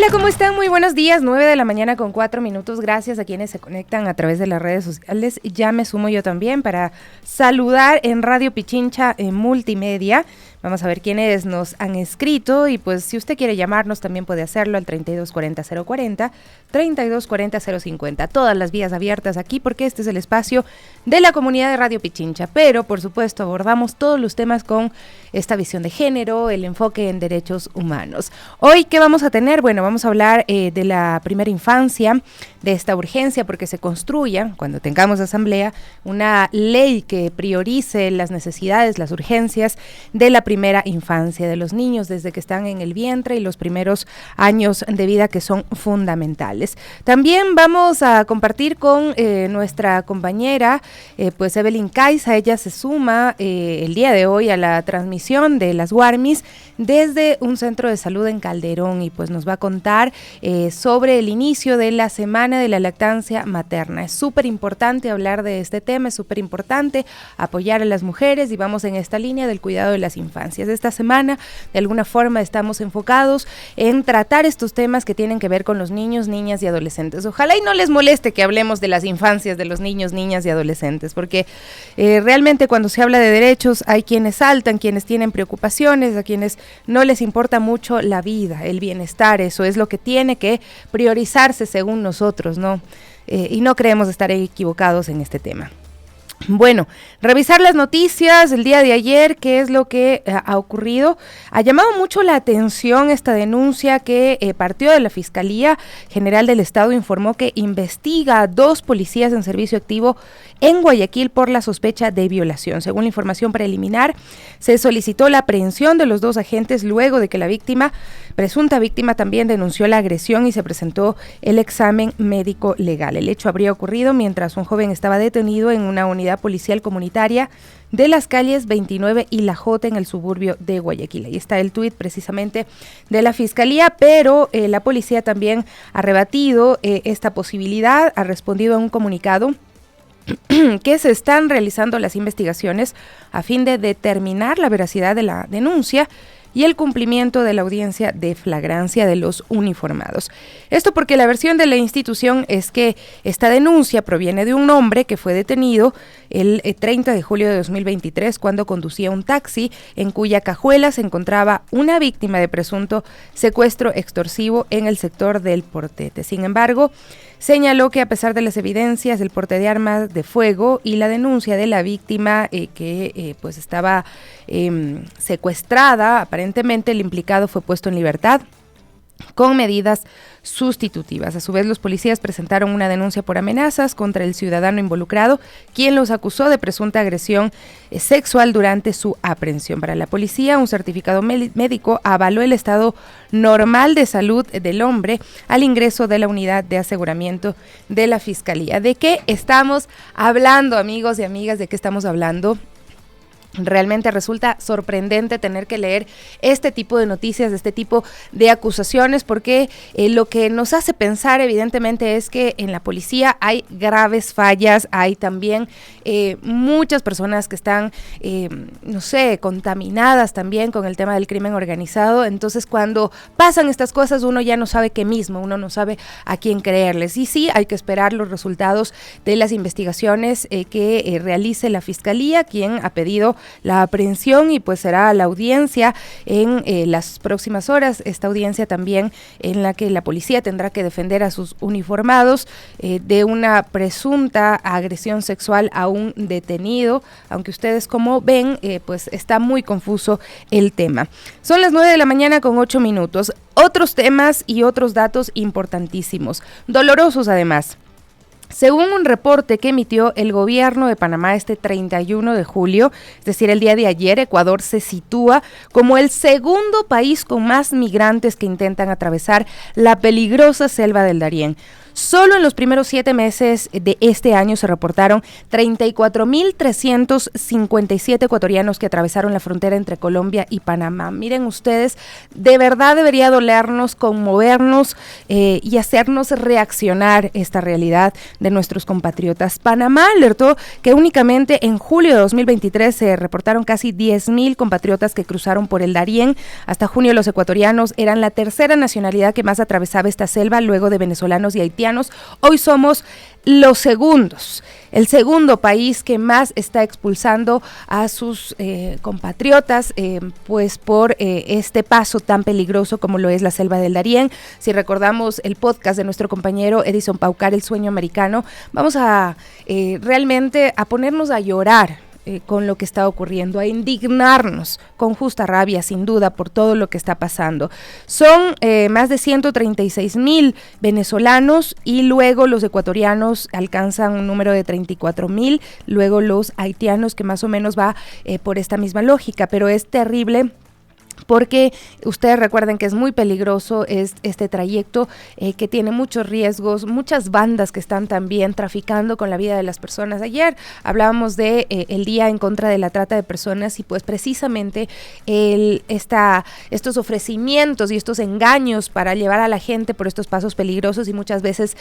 Hola, ¿cómo están? Muy buenos días, 9 de la mañana con 4 minutos. Gracias a quienes se conectan a través de las redes sociales. Ya me sumo yo también para saludar en Radio Pichincha en Multimedia. Vamos a ver quiénes nos han escrito y pues si usted quiere llamarnos también puede hacerlo al 3240-040, 3240-050. Todas las vías abiertas aquí porque este es el espacio de la comunidad de Radio Pichincha. Pero por supuesto abordamos todos los temas con esta visión de género, el enfoque en derechos humanos. Hoy, ¿qué vamos a tener? Bueno, vamos a hablar de la primera infancia, de esta urgencia porque se construya, cuando tengamos asamblea, una ley que priorice las necesidades, las urgencias de la primera infancia de los niños desde que están en el vientre y los primeros años de vida que son fundamentales. También vamos a compartir con nuestra compañera, pues Evelyn Caiza. Ella se suma el día de hoy a la transmisión de las Warmis desde un centro de salud en Calderón y pues nos va a contar sobre el inicio de la semana de la lactancia materna. Es súper importante hablar de este tema, es súper importante apoyar a las mujeres y vamos en esta línea del cuidado de las infancias. Esta semana, de alguna forma, estamos enfocados en tratar estos temas que tienen que ver con los niños, niñas y adolescentes. Ojalá y no les moleste que hablemos de las infancias de los niños, niñas y adolescentes, porque realmente cuando se habla de derechos hay quienes saltan, quienes tienen preocupaciones, a quienes no les importa mucho la vida, el bienestar. Eso es lo que tiene que priorizarse según nosotros, ¿no? Y no creemos estar equivocados en este tema. Bueno, revisar las noticias el día de ayer, qué es lo que ha ocurrido. Ha llamado mucho la atención esta denuncia que partió de la Fiscalía General del Estado. Informó que investiga a 2 policías en servicio activo en Guayaquil por la sospecha de violación. Según la información preliminar, se solicitó la aprehensión de los 2 agentes luego de que la presunta víctima también denunció la agresión y se presentó el examen médico legal. El hecho habría ocurrido mientras un joven estaba detenido en una unidad policial comunitaria de las calles 29 y La Jota en el suburbio de Guayaquil. Ahí está el tuit precisamente de la Fiscalía, pero la policía también ha rebatido esta posibilidad, ha respondido a un comunicado que se están realizando las investigaciones a fin de determinar la veracidad de la denuncia y el cumplimiento de la audiencia de flagrancia de los uniformados. Esto porque la versión de la institución es que esta denuncia proviene de un hombre que fue detenido el 30 de julio de 2023 cuando conducía un taxi en cuya cajuela se encontraba una víctima de presunto secuestro extorsivo en el sector del Portete. Sin embargo, señaló que a pesar de las evidencias del porte de armas de fuego y la denuncia de la víctima que pues estaba secuestrada, aparentemente el implicado fue puesto en libertad con medidas sustitutivas. A su vez, los policías presentaron una denuncia por amenazas contra el ciudadano involucrado, quien los acusó de presunta agresión sexual durante su aprehensión. Para la policía, un certificado médico avaló el estado normal de salud del hombre al ingreso de la unidad de aseguramiento de la Fiscalía. ¿De qué estamos hablando, amigos y amigas? ¿De qué estamos hablando? Realmente resulta sorprendente tener que leer este tipo de noticias, este tipo de acusaciones, porque lo que nos hace pensar evidentemente es que en la policía hay graves fallas, hay también muchas personas que están, contaminadas también con el tema del crimen organizado. Entonces cuando pasan estas cosas uno ya no sabe qué mismo, uno no sabe a quién creerles. Y sí, hay que esperar los resultados de las investigaciones que realice la Fiscalía, quien ha pedido la aprehensión y pues será la audiencia en las próximas horas, esta audiencia también en la que la policía tendrá que defender a sus uniformados de una presunta agresión sexual a un detenido, aunque ustedes como ven pues está muy confuso el tema. Son las 9 de la mañana con 8 minutos. Otros temas y otros datos importantísimos, dolorosos además. Según un reporte que emitió el gobierno de Panamá este 31 de julio, es decir, el día de ayer, Ecuador se sitúa como el segundo país con más migrantes que intentan atravesar la peligrosa selva del Darién. Solo en los primeros 7 meses de este año se reportaron 34,357 ecuatorianos que atravesaron la frontera entre Colombia y Panamá. Miren ustedes, de verdad debería dolernos, conmovernos y hacernos reaccionar esta realidad de nuestros compatriotas. Panamá alertó que únicamente en julio de 2023 se reportaron casi 10,000 compatriotas que cruzaron por el Darién. Hasta junio los ecuatorianos eran la tercera nacionalidad que más atravesaba esta selva, luego de venezolanos y haitianos. Hoy somos los segundos, el segundo país que más está expulsando a sus compatriotas, pues por este paso tan peligroso como lo es la selva del Darién. Si recordamos el podcast de nuestro compañero Edison Paucar, El Sueño Americano, vamos a realmente a ponernos a llorar con lo que está ocurriendo, a indignarnos con justa rabia, sin duda, por todo lo que está pasando. Son más de 136,000 venezolanos y luego los ecuatorianos alcanzan un número de 34,000, luego los haitianos, que más o menos va por esta misma lógica, pero es terrible porque ustedes recuerden que es muy peligroso este trayecto que tiene muchos riesgos, muchas bandas que están también traficando con la vida de las personas. Ayer hablábamos de el Día en contra de la trata de personas y pues precisamente estos ofrecimientos y estos engaños para llevar a la gente por estos pasos peligrosos y muchas veces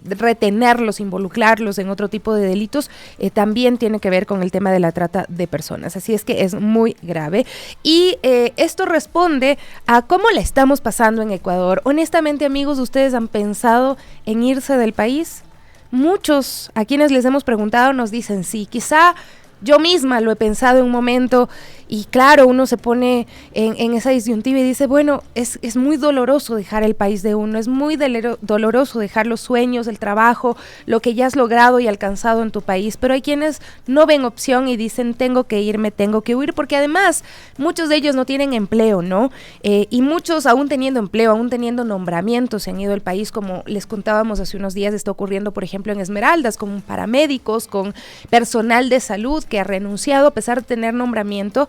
retenerlos, involucrarlos en otro tipo de delitos, también tiene que ver con el tema de la trata de personas. Así es que es muy grave y esto responde a cómo la estamos pasando en Ecuador. Honestamente, amigos, ¿ustedes han pensado en irse del país? Muchos a quienes les hemos preguntado nos dicen sí. Quizá yo misma lo he pensado en un momento y claro, uno se pone en esa disyuntiva y dice, bueno, es muy doloroso dejar el país de uno, es muy doloroso dejar los sueños, el trabajo, lo que ya has logrado y alcanzado en tu país, pero hay quienes no ven opción y dicen, tengo que irme, tengo que huir, porque además muchos de ellos no tienen empleo, ¿no? Y muchos aún teniendo empleo, aún teniendo nombramientos, se han ido del país, como les contábamos hace unos días, está ocurriendo, por ejemplo, en Esmeraldas, con paramédicos, con personal de salud que ha renunciado a pesar de tener nombramiento,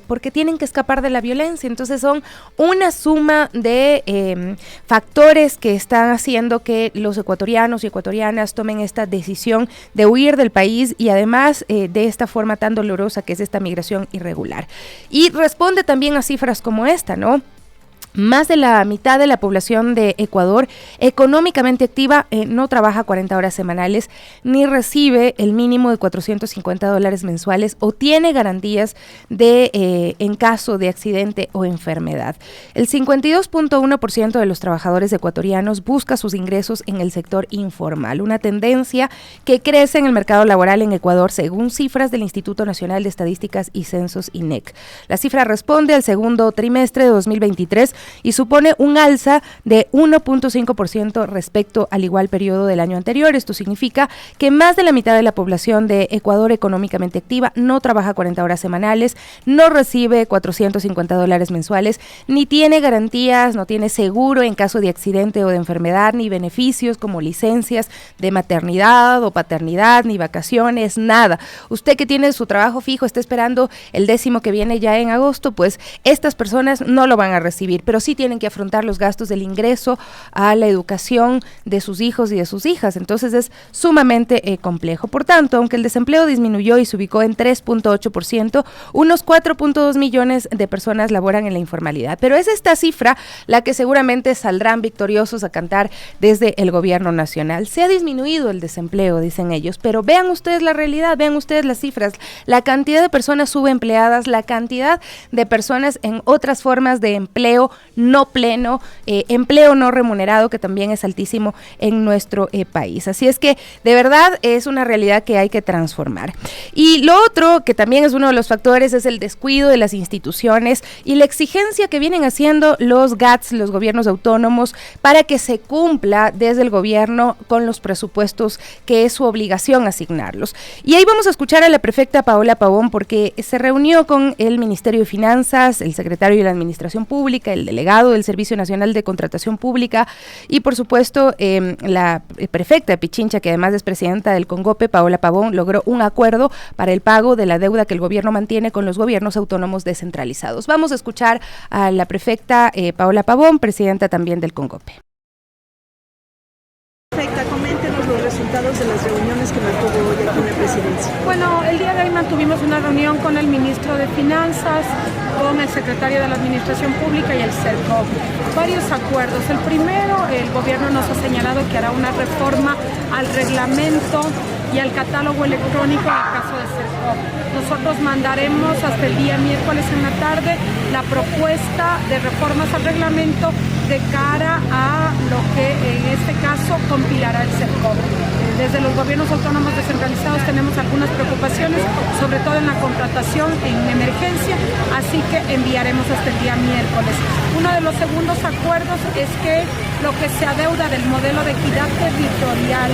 porque tienen que escapar de la violencia. Entonces son una suma de factores que están haciendo que los ecuatorianos y ecuatorianas tomen esta decisión de huir del país y además de esta forma tan dolorosa que es esta migración irregular. Y responde también a cifras como esta, ¿no? Más de la mitad de la población de Ecuador económicamente activa no trabaja 40 horas semanales ni recibe el mínimo de $450 mensuales o tiene garantías en caso de accidente o enfermedad. El 52,1% de los trabajadores ecuatorianos busca sus ingresos en el sector informal, una tendencia que crece en el mercado laboral en Ecuador según cifras del Instituto Nacional de Estadísticas y Censos INEC. La cifra responde al segundo trimestre de 2023 y supone un alza de 1,5% respecto al igual periodo del año anterior. Esto significa que más de la mitad de la población de Ecuador económicamente activa no trabaja 40 horas semanales, no recibe $450 mensuales, ni tiene garantías, no tiene seguro en caso de accidente o de enfermedad, ni beneficios como licencias de maternidad o paternidad, ni vacaciones, nada. Usted que tiene su trabajo fijo, está esperando el 10º que viene ya en agosto, pues estas personas no lo van a recibir, pero sí tienen que afrontar los gastos del ingreso a la educación de sus hijos y de sus hijas. Entonces es sumamente complejo. Por tanto, aunque el desempleo disminuyó y se ubicó en 3,8%, unos 4,2 millones de personas laboran en la informalidad. Pero es esta cifra la que seguramente saldrán victoriosos a cantar desde el gobierno nacional. Se ha disminuido el desempleo, dicen ellos, pero vean ustedes la realidad, vean ustedes las cifras, la cantidad de personas subempleadas, la cantidad de personas en otras formas de empleo no pleno, empleo no remunerado, que también es altísimo en nuestro país. Así es que de verdad es una realidad que hay que transformar. Y lo otro, que también es uno de los factores, es el descuido de las instituciones y la exigencia que vienen haciendo los GATS, los gobiernos autónomos, para que se cumpla desde el gobierno con los presupuestos que es su obligación asignarlos. Y ahí vamos a escuchar a la prefecta Paola Pavón, porque se reunió con el Ministerio de Finanzas, el secretario de la Administración Pública, el delegado del Servicio Nacional de Contratación Pública y por supuesto la prefecta de Pichincha, que además es presidenta del CONGOPE, Paola Pavón, logró un acuerdo para el pago de la deuda que el gobierno mantiene con los gobiernos autónomos descentralizados. Vamos a escuchar a la prefecta Paola Pavón, presidenta también del CONGOPE. resultados de las reuniones que mantuvo hoy aquí en la presidencia? Bueno, el día de hoy mantuvimos una reunión con el ministro de Finanzas, con el secretario de la Administración Pública y el CERCOP. Varios acuerdos. El primero, el gobierno nos ha señalado que hará una reforma al reglamento y al catálogo electrónico en el caso de CERCOP. Nosotros mandaremos hasta el día miércoles en la tarde la propuesta de reformas al reglamento de cara a lo que en este caso compilará el CERCOP. Desde los gobiernos autónomos descentralizados tenemos algunas preocupaciones, sobre todo en la contratación en emergencia, así que enviaremos hasta el día miércoles. Uno de los segundos acuerdos es que lo que se adeuda del modelo de equidad territorial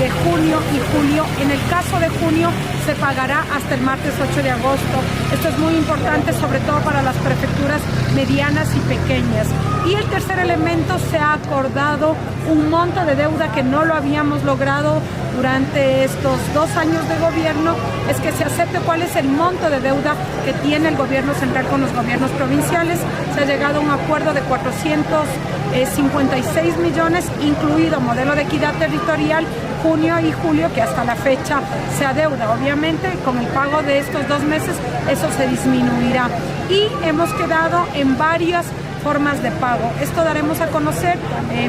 de junio y julio, en el caso de junio se pagará hasta el martes 8 de agosto. Esto es muy importante, sobre todo para las prefecturas medianas y pequeñas. Y el tercer elemento, se ha acordado un monto de deuda que no lo habíamos logrado durante estos 2 años de gobierno, es que se acepte cuál es el monto de deuda que tiene el gobierno central con los gobiernos provinciales. Se ha llegado a un acuerdo de 456 millones, incluido modelo de equidad territorial, junio y julio, que hasta la fecha se adeuda. Obviamente, con el pago de estos 2 meses, eso se disminuirá. Y hemos quedado en varias formas de pago. Esto daremos a conocer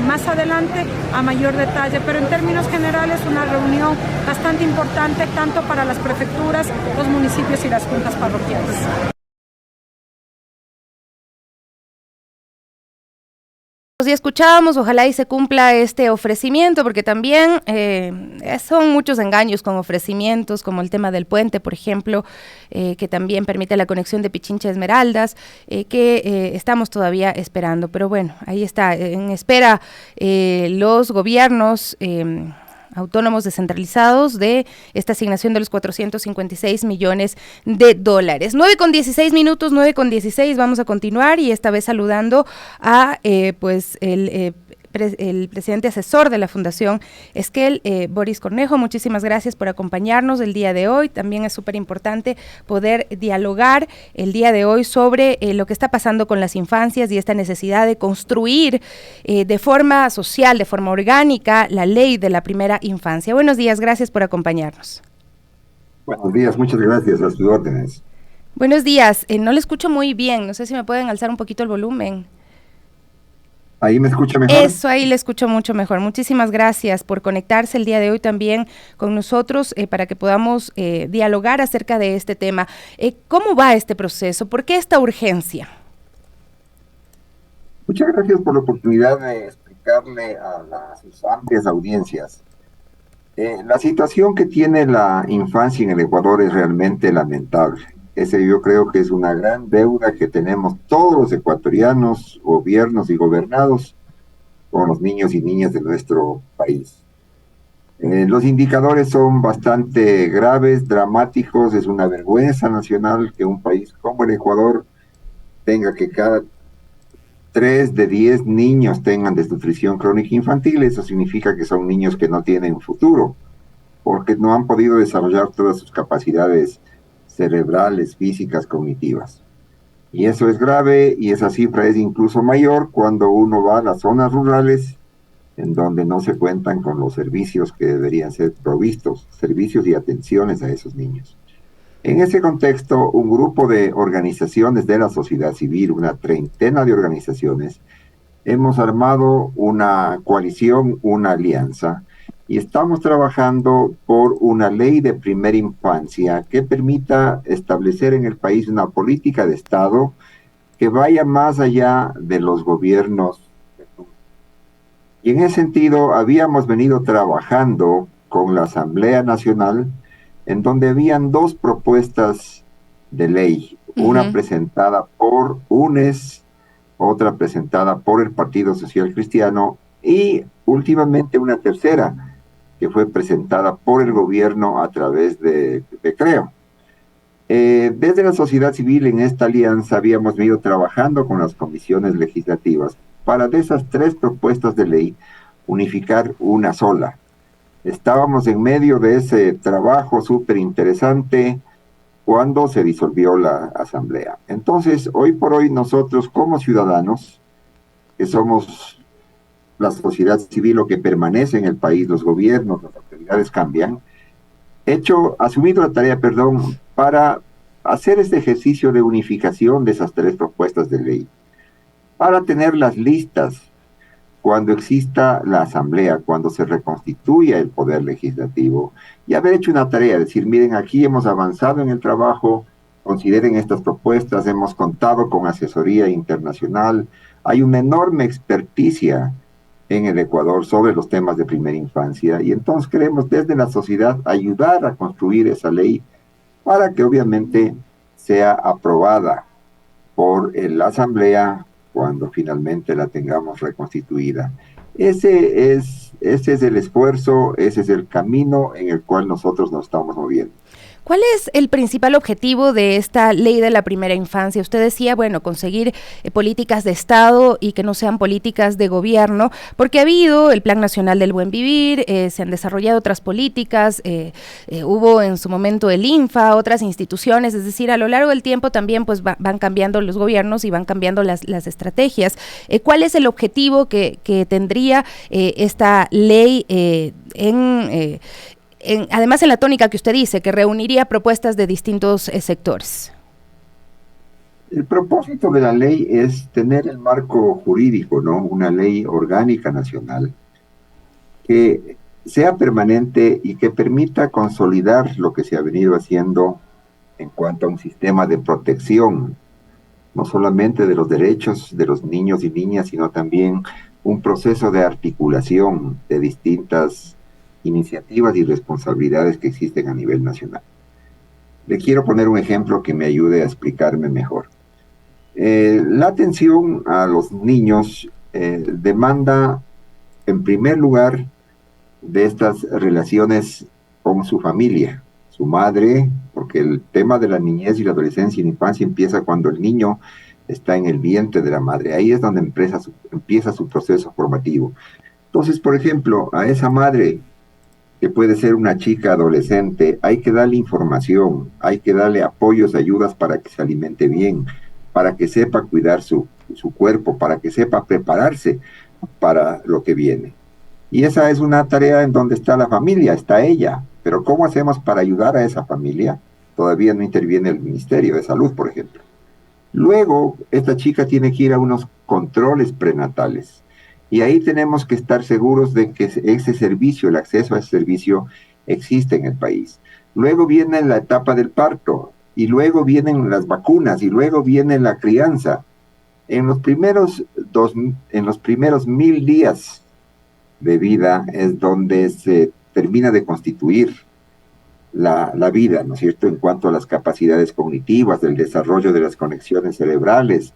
más adelante a mayor detalle, pero en términos generales una reunión bastante importante tanto para las prefecturas, los municipios y las juntas parroquiales. Y escuchábamos, ojalá y se cumpla este ofrecimiento, porque también son muchos engaños con ofrecimientos, como el tema del puente, por ejemplo, que también permite la conexión de Pichincha a Esmeraldas, que estamos todavía esperando. Pero bueno, ahí está, en espera los gobiernos autónomos descentralizados de esta asignación de los 456 millones de dólares. 9:16, 9:16, vamos a continuar y esta vez saludando a el presidente asesor de la Fundación Esquel, Boris Cornejo. Muchísimas gracias por acompañarnos el día de hoy. También es súper importante poder dialogar el día de hoy sobre lo que está pasando con las infancias y esta necesidad de construir de forma social, de forma orgánica, la ley de la primera infancia. Buenos días, gracias por acompañarnos. Buenos días, muchas gracias, a sus órdenes. Buenos días, no le escucho muy bien, no sé si me pueden alzar un poquito el volumen. ¿Ahí me escucha mejor? Eso, ahí le escucho mucho mejor. Muchísimas gracias por conectarse el día de hoy también con nosotros para que podamos dialogar acerca de este tema. ¿Cómo va este proceso? ¿Por qué esta urgencia? Muchas gracias por la oportunidad de explicarle a sus amplias audiencias. La situación que tiene la infancia en el Ecuador es realmente lamentable. Ese yo creo que es una gran deuda que tenemos todos los ecuatorianos, gobiernos y gobernados con los niños y niñas de nuestro país. Los indicadores son bastante graves, dramáticos. Es una vergüenza nacional que un país como el Ecuador tenga que cada 3 de 10 niños tengan desnutrición crónica infantil. Eso significa que son niños que no tienen futuro, porque no han podido desarrollar todas sus capacidades cerebrales, físicas, cognitivas. Y eso es grave, y esa cifra es incluso mayor cuando uno va a las zonas rurales en donde no se cuentan con los servicios que deberían ser provistos, servicios y atenciones a esos niños. En ese contexto, un grupo de organizaciones de la sociedad civil, una treintena de organizaciones, hemos armado una coalición, una alianza, y estamos trabajando por una ley de primera infancia que permita establecer en el país una política de Estado que vaya más allá de los gobiernos. Y en ese sentido habíamos venido trabajando con la Asamblea Nacional, en donde habían 2 propuestas de ley, una presentada por UNES, otra presentada por el Partido Social Cristiano y últimamente una tercera que fue presentada por el gobierno a través de CREO. Desde la sociedad civil en esta alianza habíamos venido trabajando con las comisiones legislativas para de esas 3 propuestas de ley unificar una sola. Estábamos en medio de ese trabajo súper interesante cuando se disolvió la asamblea. Entonces, hoy por hoy nosotros como ciudadanos, que somos la sociedad civil o que permanece en el país, los gobiernos, las autoridades cambian, asumido la tarea, para hacer este ejercicio de unificación de esas 3 propuestas de ley, para tenerlas listas cuando exista la asamblea, cuando se reconstituya el poder legislativo, y haber hecho una tarea, decir, miren, aquí hemos avanzado en el trabajo, consideren estas propuestas, hemos contado con asesoría internacional, hay una enorme experticia en el Ecuador sobre los temas de primera infancia, y entonces queremos desde la sociedad ayudar a construir esa ley para que obviamente sea aprobada por la asamblea cuando finalmente la tengamos reconstituida. Ese es el esfuerzo, ese es el camino en el cual nosotros nos estamos moviendo. ¿Cuál es el principal objetivo de esta ley de la primera infancia? Usted decía, bueno, conseguir políticas de Estado y que no sean políticas de gobierno, porque ha habido el Plan Nacional del Buen Vivir, se han desarrollado otras políticas, hubo en su momento el INFA, otras instituciones, es decir, a lo largo del tiempo también pues van cambiando los gobiernos y van cambiando las estrategias. ¿Cuál es el objetivo que tendría esta ley además en la tónica que usted dice, que reuniría propuestas de distintos sectores? El propósito de la ley es tener el marco jurídico, ¿no? Una ley orgánica nacional que sea permanente y que permita consolidar lo que se ha venido haciendo en cuanto a un sistema de protección, no solamente de los derechos de los niños y niñas, sino también un proceso de articulación de distintas iniciativas y responsabilidades que existen a nivel nacional. Le quiero poner un ejemplo que me ayude a explicarme mejor. La atención a los niños demanda, en primer lugar, de estas relaciones con su familia, su madre, porque el tema de la niñez y la adolescencia y la infancia empieza cuando el niño está en el vientre de la madre. Ahí es donde empieza su proceso formativo. Entonces, por ejemplo, a esa madre, que puede ser una chica adolescente, hay que darle información, hay que darle apoyos, ayudas para que se alimente bien, para que sepa cuidar su cuerpo, para que sepa prepararse para lo que viene. Y esa es una tarea en donde está la familia, está ella. Pero ¿cómo hacemos para ayudar a esa familia? Todavía no interviene el Ministerio de Salud, por ejemplo. Luego, esta chica tiene que ir a unos controles prenatales. Y ahí tenemos que estar seguros de que ese servicio, el acceso a ese servicio, existe en el país. Luego viene la etapa del parto, y luego vienen las vacunas, y luego viene la crianza. En los primeros 1000 días de vida es donde se termina de constituir la vida, ¿no es cierto?, en cuanto a las capacidades cognitivas, del desarrollo de las conexiones cerebrales,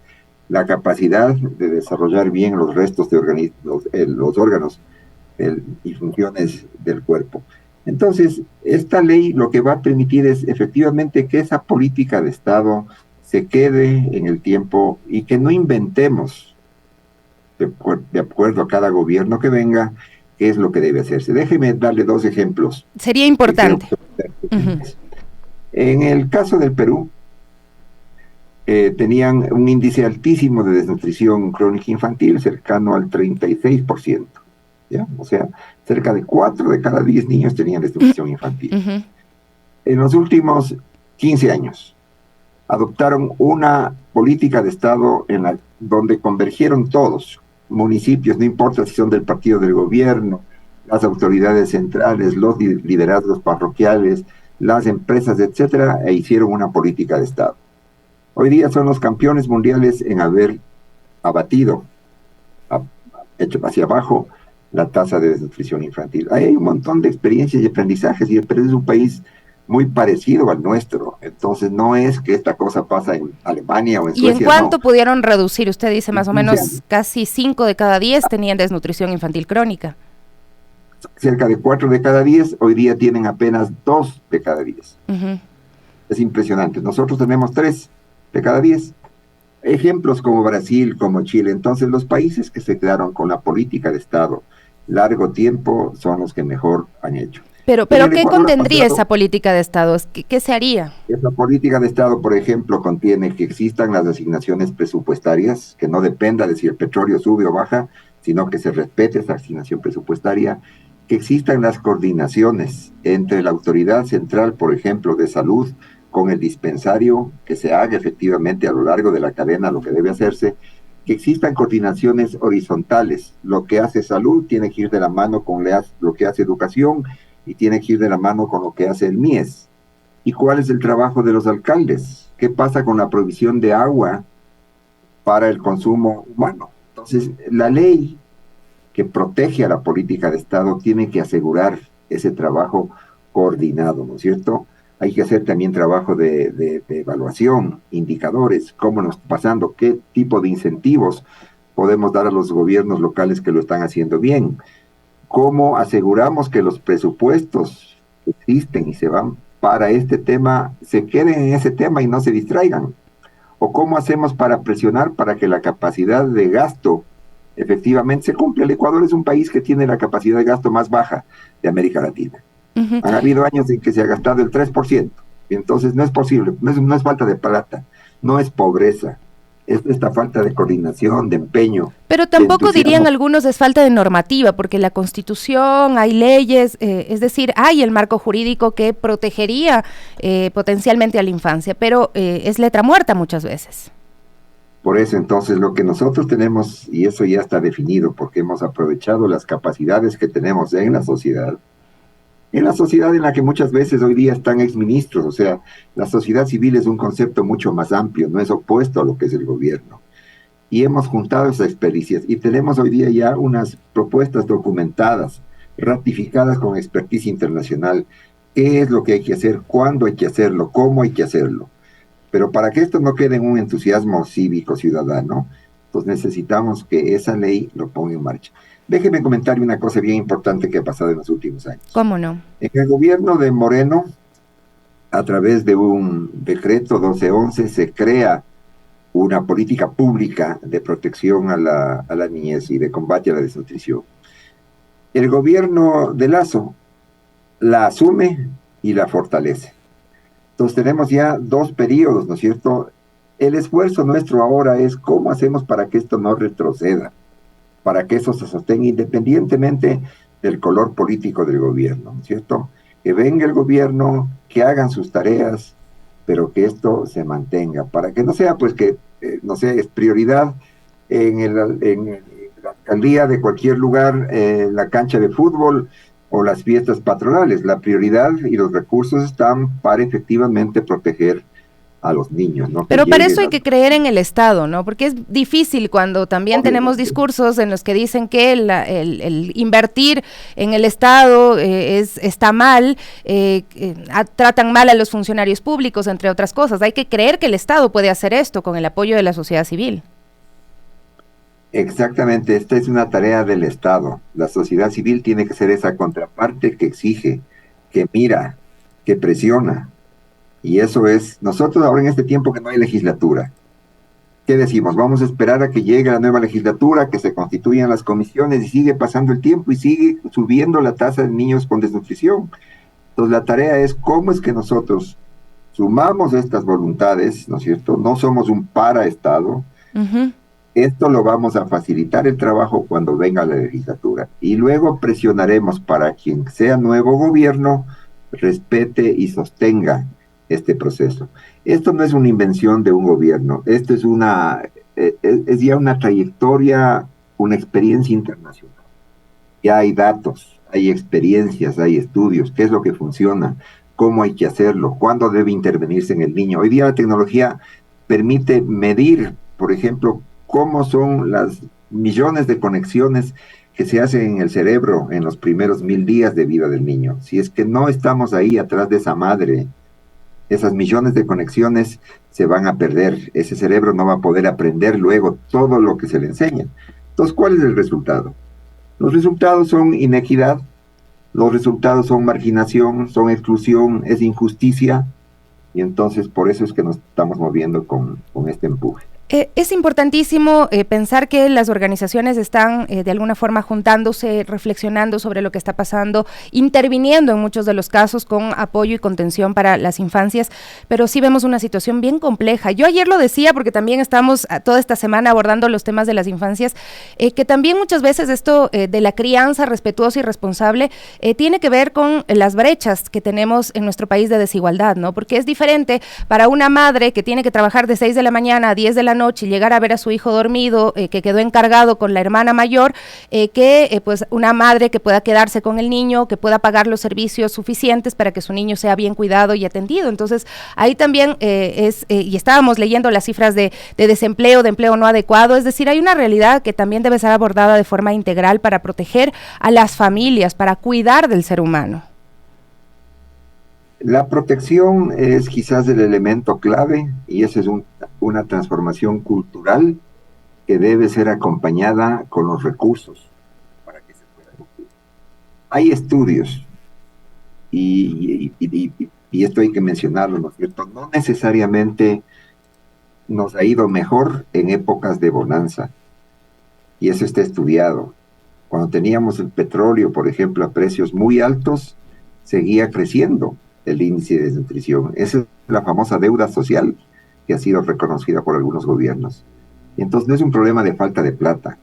la capacidad de desarrollar bien los restos de los órganos y funciones del cuerpo. Entonces, esta ley lo que va a permitir es efectivamente que esa política de Estado se quede en el tiempo y que no inventemos, de acuerdo a cada gobierno que venga, qué es lo que debe hacerse. Déjeme darle 2 ejemplos. Sería importante. En el caso del Perú, tenían un índice altísimo de desnutrición crónica infantil, cercano al 36%, ¿ya? O sea, cerca de 4 de cada 10 niños tenían desnutrición infantil. En los últimos 15 años, adoptaron una política de Estado donde convergieron todos, municipios, no importa si son del partido del gobierno, las autoridades centrales, los liderazgos parroquiales, las empresas, etcétera, e hicieron una política de Estado. Hoy día son los campeones mundiales en haber abatido, hecho hacia abajo, la tasa de desnutrición infantil. Ahí hay un montón de experiencias y aprendizajes, y el Perú es un país muy parecido al nuestro. Entonces no es que esta cosa pasa en Alemania o en Suecia. ¿Y en cuánto pudieron reducir? Usted dice más o menos casi 5 de cada 10 tenían desnutrición infantil crónica. Cerca de 4 de cada 10, hoy día tienen apenas 2 de cada 10. Es impresionante. Nosotros tenemos 3 de cada 10. Ejemplos como Brasil, como Chile. Entonces los países que se quedaron con la política de Estado largo tiempo son los que mejor han hecho. Pero ¿qué contendría esa política de Estado? ¿Qué se haría? Esa política de Estado, por ejemplo, contiene que existan las asignaciones presupuestarias, que no dependa de si el petróleo sube o baja, sino que se respete esa asignación presupuestaria, que existan las coordinaciones entre la autoridad central, por ejemplo, de salud, con el dispensario, que se haga efectivamente a lo largo de la cadena lo que debe hacerse, que existan coordinaciones horizontales. Lo que hace salud tiene que ir de la mano con lo que hace educación y tiene que ir de la mano con lo que hace el MIES. ¿Y cuál es el trabajo de los alcaldes? ¿Qué pasa con la provisión de agua para el consumo humano? Entonces, la ley que protege a la política de Estado tiene que asegurar ese trabajo coordinado, ¿no es cierto? Hay que hacer también trabajo de evaluación, indicadores, cómo nos está pasando, qué tipo de incentivos podemos dar a los gobiernos locales que lo están haciendo bien, cómo aseguramos que los presupuestos que existen y se van para este tema se queden en ese tema y no se distraigan, o cómo hacemos para presionar para que la capacidad de gasto efectivamente se cumpla. El Ecuador es un país que tiene la capacidad de gasto más baja de América Latina. Uh-huh. Han habido años en que se ha gastado el 3%, y entonces no es posible, no es falta de plata, no es pobreza, es esta falta de coordinación, de empeño. Pero tampoco dirían algunos es falta de normativa, porque la Constitución, hay leyes, es decir, hay el marco jurídico que protegería potencialmente a la infancia, pero es letra muerta muchas veces. Por eso entonces lo que nosotros tenemos, y eso ya está definido, porque hemos aprovechado las capacidades que tenemos en la sociedad en la que muchas veces hoy día están exministros, o sea, la sociedad civil es un concepto mucho más amplio, no es opuesto a lo que es el gobierno. Y hemos juntado esas experiencias y tenemos hoy día ya unas propuestas documentadas, ratificadas con experticia internacional. ¿Qué es lo que hay que hacer? ¿Cuándo hay que hacerlo? ¿Cómo hay que hacerlo? Pero para que esto no quede en un entusiasmo cívico ciudadano, pues necesitamos que esa ley lo ponga en marcha. Déjeme comentar una cosa bien importante que ha pasado en los últimos años. ¿Cómo no? En el gobierno de Moreno, a través de un decreto 1211, se crea una política pública de protección a la niñez y de combate a la desnutrición. El gobierno de Lasso la asume y la fortalece. Entonces tenemos ya 2 periodos, ¿no es cierto? El esfuerzo nuestro ahora es cómo hacemos para que esto no retroceda, para que eso se sostenga independientemente del color político del gobierno, ¿no es cierto? Que venga el gobierno, que hagan sus tareas, pero que esto se mantenga, para que no sea pues que, no sé, es prioridad en la alcaldía de cualquier lugar, la cancha de fútbol o las fiestas patronales. La prioridad y los recursos están para efectivamente proteger a los niños, ¿no? Pero para eso hay que creer en el Estado, ¿no? Porque es difícil cuando también tenemos discursos en los que dicen que el invertir en el Estado está mal, tratan mal a los funcionarios públicos, entre otras cosas. Hay que creer que el Estado puede hacer esto con el apoyo de la sociedad civil. Exactamente, esta es una tarea del Estado. La sociedad civil tiene que ser esa contraparte que exige, que mira, que presiona. Y eso es, nosotros ahora en este tiempo que no hay legislatura, ¿qué decimos? Vamos a esperar a que llegue la nueva legislatura, que se constituyan las comisiones y sigue pasando el tiempo y sigue subiendo la tasa de niños con desnutrición. Entonces la tarea es cómo es que nosotros sumamos estas voluntades, ¿no es cierto? No somos un paraestado. Uh-huh. Esto lo vamos a facilitar el trabajo cuando venga la legislatura y luego presionaremos para quien sea nuevo gobierno respete y sostenga este proceso. Esto no es una invención de un gobierno, esto es es ya una trayectoria, una experiencia internacional. Ya hay datos, hay experiencias, hay estudios, qué es lo que funciona, cómo hay que hacerlo, cuándo debe intervenirse en el niño. Hoy día la tecnología permite medir, por ejemplo, cómo son las millones de conexiones que se hacen en el cerebro en los primeros 1000 días de vida del niño. Si es que no estamos ahí atrás de esa madre, esas millones de conexiones se van a perder. Ese cerebro no va a poder aprender luego todo lo que se le enseña. Entonces, ¿cuál es el resultado? Los resultados son inequidad, los resultados son marginación, son exclusión, es injusticia, y entonces por eso es que nos estamos moviendo con este empuje. Es importantísimo pensar que las organizaciones están de alguna forma juntándose, reflexionando sobre lo que está pasando, interviniendo en muchos de los casos con apoyo y contención para las infancias, pero sí vemos una situación bien compleja. Yo ayer lo decía porque también estamos toda esta semana abordando los temas de las infancias, que también muchas veces esto de la crianza respetuosa y responsable tiene que ver con las brechas que tenemos en nuestro país de desigualdad, ¿no? Porque es diferente para una madre que tiene que trabajar de 6 de la mañana a 10 de la noche y llegar a ver a su hijo dormido, que quedó encargado con la hermana mayor, que pues una madre que pueda quedarse con el niño, que pueda pagar los servicios suficientes para que su niño sea bien cuidado y atendido. Entonces, ahí también y estábamos leyendo las cifras de desempleo, de empleo no adecuado, es decir, hay una realidad que también debe ser abordada de forma integral para proteger a las familias, para cuidar del ser humano. La protección es quizás el elemento clave y esa es una transformación cultural que debe ser acompañada con los recursos para que se pueda cumplir. Hay estudios y esto hay que mencionarlo, ¿no es cierto? No necesariamente nos ha ido mejor en épocas de bonanza y eso está estudiado. Cuando teníamos el petróleo, por ejemplo, a precios muy altos, seguía creciendo el índice de desnutrición. Esa es la famosa deuda social que ha sido reconocida por algunos gobiernos. Y entonces no es un problema de falta de plata,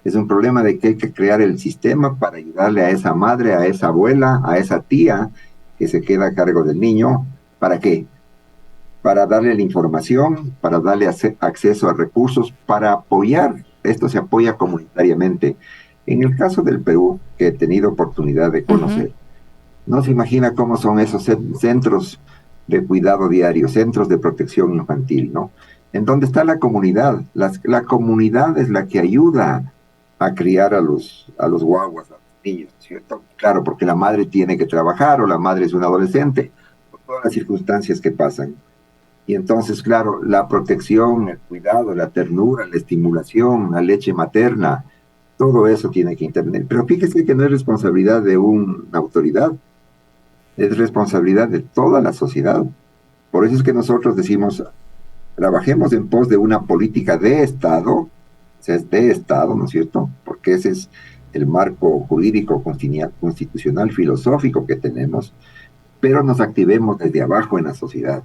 es un problema de que hay que crear el sistema para ayudarle a esa madre, a esa abuela, a esa tía que se queda a cargo del niño. ¿Para qué? Para darle la información, para darle acceso a recursos, para apoyar. Esto se apoya comunitariamente. En el caso del Perú, que he tenido oportunidad de conocer, no se imagina cómo son esos centros de cuidado diario, centros de protección infantil, ¿no? En donde está la comunidad. La comunidad es la que ayuda a criar a los guaguas, a los niños, ¿cierto? Claro, porque la madre tiene que trabajar o la madre es una adolescente, por todas las circunstancias que pasan. Y entonces, claro, la protección, el cuidado, la ternura, la estimulación, la leche materna, todo eso tiene que intervenir. Pero fíjese que no es responsabilidad de una autoridad, es responsabilidad de toda la sociedad. Por eso es que nosotros decimos, trabajemos en pos de una política de Estado, o sea, es de Estado, ¿no es cierto? Porque ese es el marco jurídico, constitucional, filosófico que tenemos, pero nos activemos desde abajo en la sociedad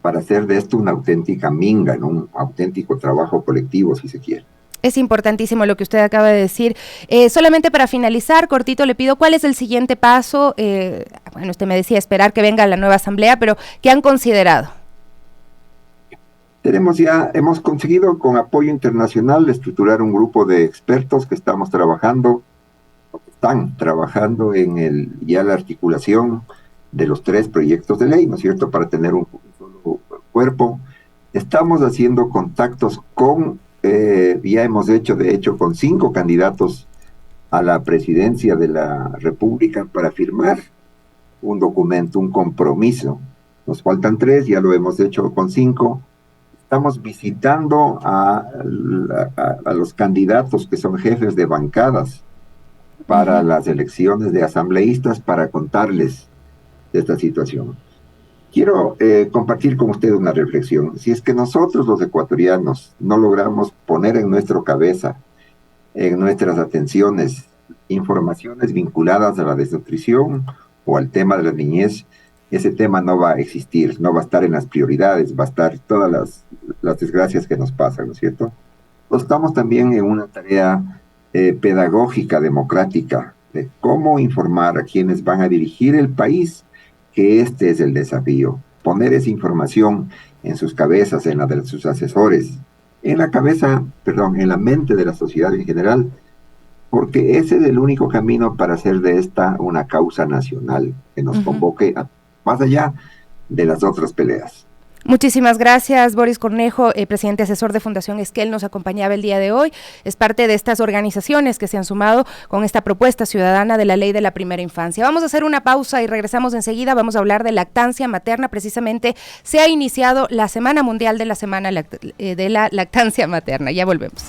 para hacer de esto una auténtica minga, ¿no? Un auténtico trabajo colectivo, si se quiere. Es importantísimo lo que usted acaba de decir. Solamente para finalizar, cortito, le pido cuál es el siguiente paso. Bueno, usted me decía esperar que venga la nueva asamblea, pero ¿qué han considerado? Hemos conseguido con apoyo internacional estructurar un grupo de expertos que están trabajando en ya la articulación de los 3 proyectos de ley, ¿no es cierto?, para tener un solo cuerpo. Estamos haciendo contactos ya hemos hecho, de hecho, con 5 candidatos a la presidencia de la República para firmar un documento, un compromiso. Nos faltan 3, ya lo hemos hecho con 5. Estamos visitando a los candidatos que son jefes de bancadas para las elecciones de asambleístas para contarles de esta situación. Quiero compartir con ustedes una reflexión. Si es que nosotros los ecuatorianos no logramos poner en nuestra cabeza, en nuestras atenciones, informaciones vinculadas a la desnutrición o al tema de la niñez, ese tema no va a existir, no va a estar en las prioridades, va a estar todas las desgracias que nos pasan, ¿no es cierto? Estamos también en una tarea pedagógica, democrática, de cómo informar a quienes van a dirigir el país, que este es el desafío, poner esa información en sus cabezas, en la de sus asesores, en la mente de la sociedad en general, porque ese es el único camino para hacer de esta una causa nacional que nos convoque más allá de las otras peleas. Muchísimas gracias, Boris Cornejo, presidente asesor de Fundación Esquel, nos acompañaba el día de hoy. Es parte de estas organizaciones que se han sumado con esta propuesta ciudadana de la ley de la primera infancia. Vamos a hacer una pausa y regresamos enseguida. Vamos a hablar de lactancia materna. Precisamente se ha iniciado la Semana Mundial de la Lactancia Materna. Ya volvemos.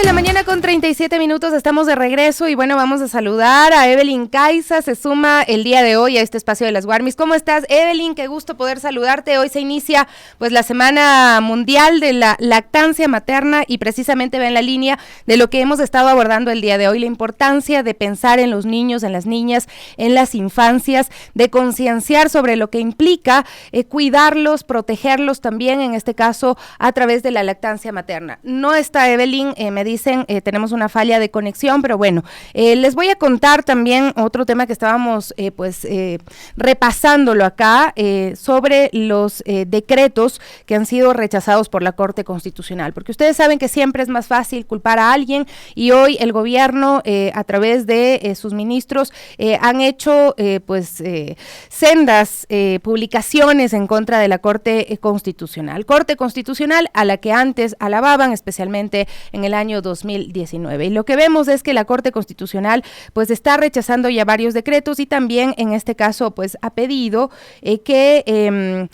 9:37 estamos de regreso y bueno, vamos a saludar a Evelyn Caiza, se suma el día de hoy a este espacio de las Warmis. ¿Cómo estás, Evelyn? Qué gusto poder saludarte. Hoy se inicia pues la Semana Mundial de la Lactancia Materna y precisamente va en la línea de lo que hemos estado abordando el día de hoy, la importancia de pensar en los niños, en las niñas, en las infancias, de concienciar sobre lo que implica cuidarlos, protegerlos también, en este caso, a través de la lactancia materna. No está Evelyn, me dicen, tenemos una falla de conexión, pero bueno, les voy a contar también otro tema que estábamos repasándolo acá, sobre los decretos que han sido rechazados por la Corte Constitucional, porque ustedes saben que siempre es más fácil culpar a alguien y hoy el gobierno a través de sus ministros han hecho sendas publicaciones en contra de la Corte Constitucional a la que antes alababan, especialmente en el año 2019. Y lo que vemos es que la Corte Constitucional pues está rechazando ya varios decretos y también en este caso pues ha pedido que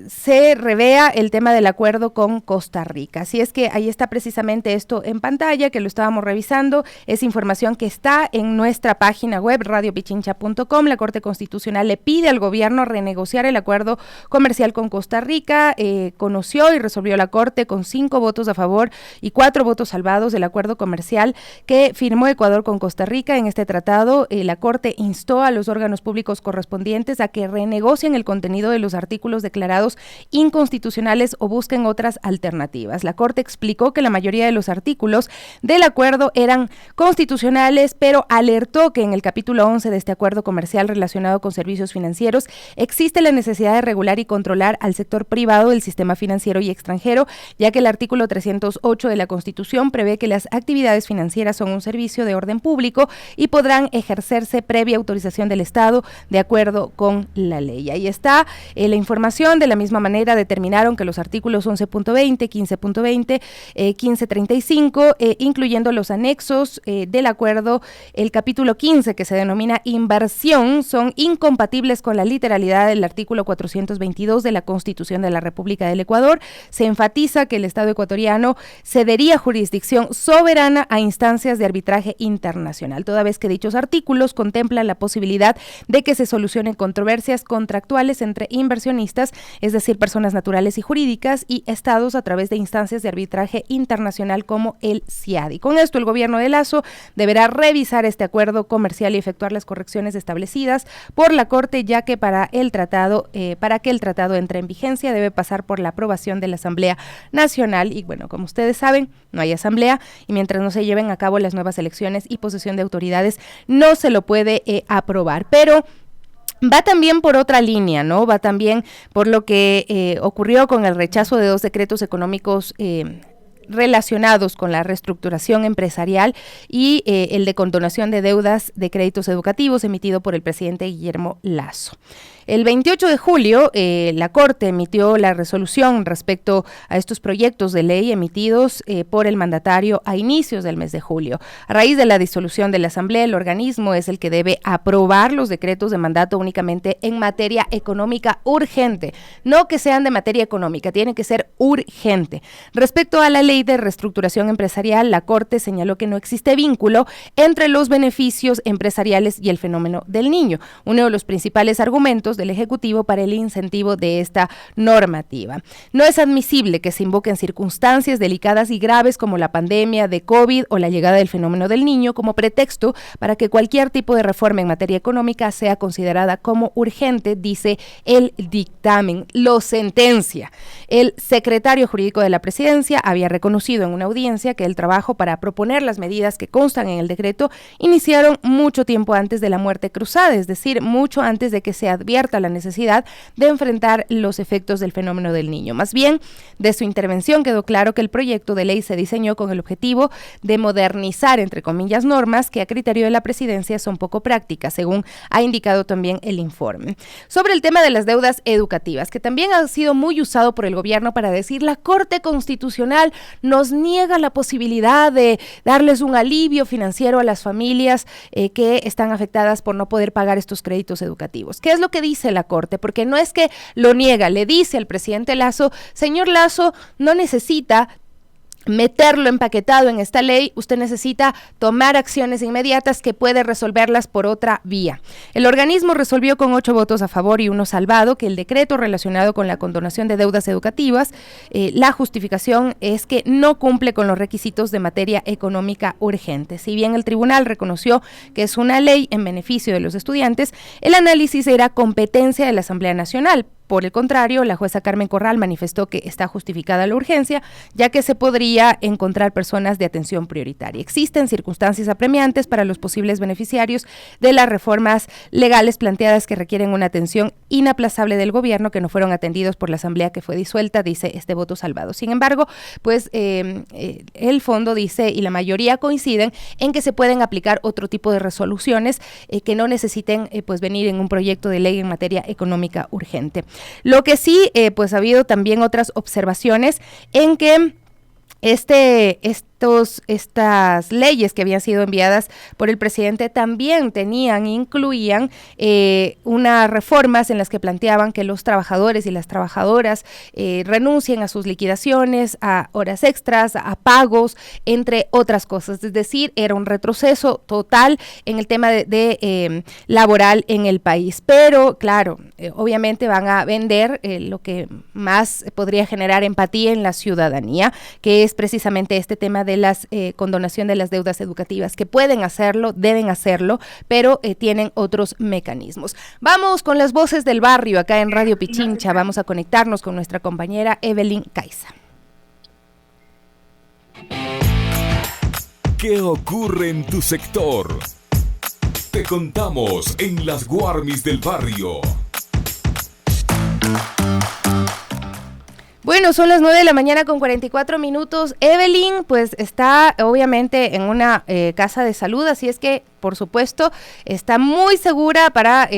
se revea el tema del acuerdo con Costa Rica. Así es que ahí está precisamente esto en pantalla, que lo estábamos revisando, es información que está en nuestra página web radiopichincha.com. La Corte Constitucional le pide al gobierno renegociar el acuerdo comercial con Costa Rica. Conoció y resolvió la Corte con 5 votos a favor y 4 votos salvados del acuerdo comercial que firmó Ecuador con Costa Rica. En este tratado, la Corte instó a los órganos públicos correspondientes a que renegocien el contenido de los artículos declarados inconstitucionales o busquen otras alternativas. La Corte explicó que la mayoría de los artículos del acuerdo eran constitucionales, pero alertó que en el capítulo 11 de este acuerdo comercial relacionado con servicios financieros existe la necesidad de regular y controlar al sector privado del sistema financiero y extranjero, ya que el artículo 308 de la Constitución prevé que las actividades financieras son un servicio de orden público y podrán ejercerse previa autorización del Estado de acuerdo con la ley. Ahí está la información. De la misma manera determinaron que los artículos 11.20, 15.20, 15.35, incluyendo los anexos del acuerdo, el capítulo 15 que se denomina inversión, son incompatibles con la literalidad del artículo 422 de la Constitución de la República del Ecuador. Se enfatiza que el Estado ecuatoriano cedería jurisdicción soberana a instancias de arbitraje internacional, toda vez que dichos artículos contemplan la posibilidad de que se solucionen controversias contractuales entre inversionistas, es decir, personas naturales y jurídicas, y estados a través de instancias de arbitraje internacional como el CIADI. Con esto, el gobierno de Lasso deberá revisar este acuerdo comercial y efectuar las correcciones establecidas por la Corte, ya que para que el tratado entre en vigencia debe pasar por la aprobación de la Asamblea Nacional y bueno, como ustedes saben, no hay asamblea y mientras no se lleven a cabo las nuevas elecciones y posesión de autoridades no se lo puede aprobar, pero va también por otra línea, ¿no? Va también por lo que ocurrió con el rechazo de 2 decretos económicos relacionados con la reestructuración empresarial y el de condonación de deudas de créditos educativos emitido por el presidente Guillermo Lasso. El 28 de julio, la Corte emitió la resolución respecto a estos proyectos de ley emitidos por el mandatario a inicios del mes de julio. A raíz de la disolución de la Asamblea, el organismo es el que debe aprobar los decretos de mandato únicamente en materia económica urgente, no que sean de materia económica, tienen que ser urgente. Respecto a la ley de reestructuración empresarial, la Corte señaló que no existe vínculo entre los beneficios empresariales y el fenómeno del niño, uno de los principales argumentos del Ejecutivo para el incentivo de esta normativa. No es admisible que se invoquen circunstancias delicadas y graves como la pandemia de COVID o la llegada del fenómeno del niño como pretexto para que cualquier tipo de reforma en materia económica sea considerada como urgente, dice el dictamen. Lo sentencia. El secretario jurídico de la Presidencia había reconocido en una audiencia que el trabajo para proponer las medidas que constan en el decreto iniciaron mucho tiempo antes de la muerte cruzada, es decir, mucho antes de que se advierta la necesidad de enfrentar los efectos del fenómeno del niño. Más bien, de su intervención quedó claro que el proyecto de ley se diseñó con el objetivo de modernizar, entre comillas, normas que a criterio de la Presidencia son poco prácticas, según ha indicado también el informe. Sobre el tema de las deudas educativas, que también ha sido muy usado por el gobierno para decir la Corte Constitucional nos niega la posibilidad de darles un alivio financiero a las familias que están afectadas por no poder pagar estos créditos educativos. ¿Qué es lo que dice la Corte? Porque no es que lo niega, le dice al presidente Lasso, señor Lasso, no necesita meterlo empaquetado en esta ley, usted necesita tomar acciones inmediatas que puede resolverlas por otra vía. El organismo resolvió con 8 votos a favor y 1 salvado que el decreto relacionado con la condonación de deudas educativas, la justificación es que no cumple con los requisitos de materia económica urgente. Si bien el tribunal reconoció que es una ley en beneficio de los estudiantes, el análisis era competencia de la Asamblea Nacional. Por el contrario, la jueza Carmen Corral manifestó que está justificada la urgencia, ya que se podría encontrar personas de atención prioritaria. Existen circunstancias apremiantes para los posibles beneficiarios de las reformas legales planteadas que requieren una atención inaplazable del gobierno, que no fueron atendidos por la asamblea que fue disuelta, dice este voto salvado. Sin embargo, pues el fondo dice, y la mayoría coinciden, en que se pueden aplicar otro tipo de resoluciones que no necesiten pues venir en un proyecto de ley en materia económica urgente. Lo que sí, pues ha habido también otras observaciones en que estas leyes que habían sido enviadas por el presidente también incluían unas reformas en las que planteaban que los trabajadores y las trabajadoras renuncien a sus liquidaciones, a horas extras, a pagos, entre otras cosas. Es decir, era un retroceso total en el tema de laboral en el país. Pero, claro, obviamente van a vender lo que más podría generar empatía en la ciudadanía, que es precisamente este tema de la condonación de las deudas educativas, que pueden hacerlo, deben hacerlo, pero tienen otros mecanismos. Vamos con las voces del barrio acá en Radio Pichincha. Vamos a conectarnos con nuestra compañera Evelyn Caiza. ¿Qué ocurre en tu sector? Te contamos en las Guarmis del barrio. Bueno, son las 9 de la mañana con 44 minutos. Evelyn, pues está obviamente en una casa de salud, así es que, por supuesto, está muy segura para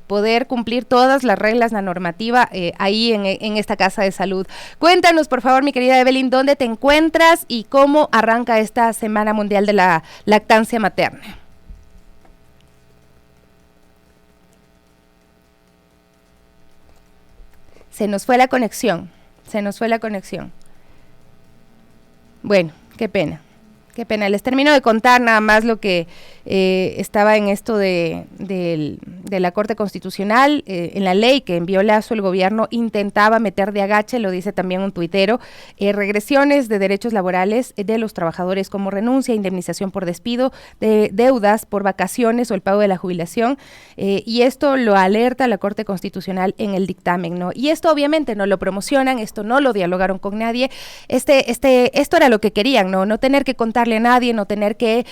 poder cumplir todas las reglas, la normativa ahí en esta casa de salud. Cuéntanos, por favor, mi querida Evelyn, dónde te encuentras y cómo arranca esta Semana Mundial de la Lactancia Materna. Se nos fue la conexión. Bueno, qué pena. Les termino de contar nada más lo que estaba en esto de la Corte Constitucional. En la ley que envió Lazo, el gobierno intentaba meter de agache, lo dice también un tuitero, regresiones de derechos laborales de los trabajadores como renuncia, indemnización por despido, de deudas por vacaciones o el pago de la jubilación, y esto lo alerta la Corte Constitucional en el dictamen, ¿no? Y esto obviamente no lo promocionan, esto no lo dialogaron con nadie, esto era lo que querían, no tener que contarle a nadie, no tener que